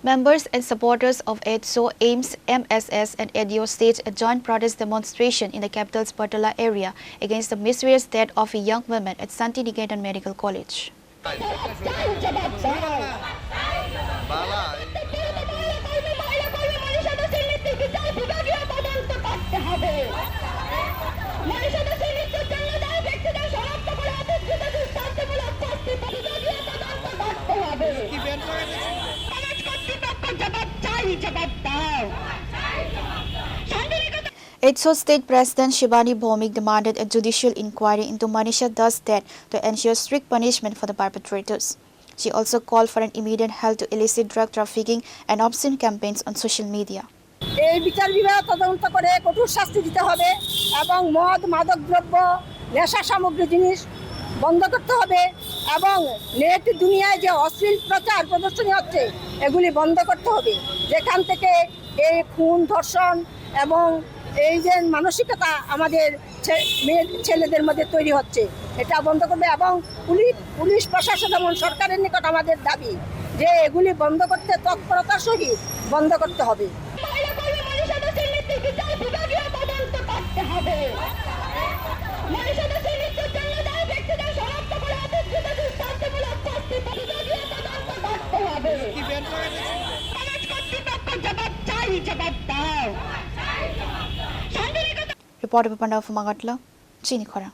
Members and supporters of AIDSO, AIMS, MSS and AIDYO staged a joint protest demonstration in the capital's Battala area against the mysterious death of a young woman at Santiniketan Medical College. AIDSO State President Shivani Bhomik demanded a judicial inquiry into Manisha Das's death to ensure strict punishment for the perpetrators. She also called for an immediate halt to illicit drug trafficking and obscene campaigns on social media. এই বিচার বিভাগ তদন্ত করে কঠোর শাস্তি দিতে হবে এবং মদ মাদক দ্রব্য নেশা সামগ্রী জিনিস বন্ধ করতে হবে এবং নেট দুনিয়ায় যে অশ্লীল প্রচার প্রদর্শনী হচ্ছে এগুলি বন্ধ করতে হবে যেখান থেকে এই খুন ধর্ষণ এবং এই যে মানসিকতা আমাদের ছেলেদের মধ্যে তৈরি হচ্ছে এটা বন্ধ করবে এবং পুলিশ প্রশাসন এবং সরকারের নিকট আমাদের দাবি যে এগুলি বন্ধ করতে তৎপরতার সহিত বন্ধ করতে হবে। Reporter Battala from Battala, Chini Khorang.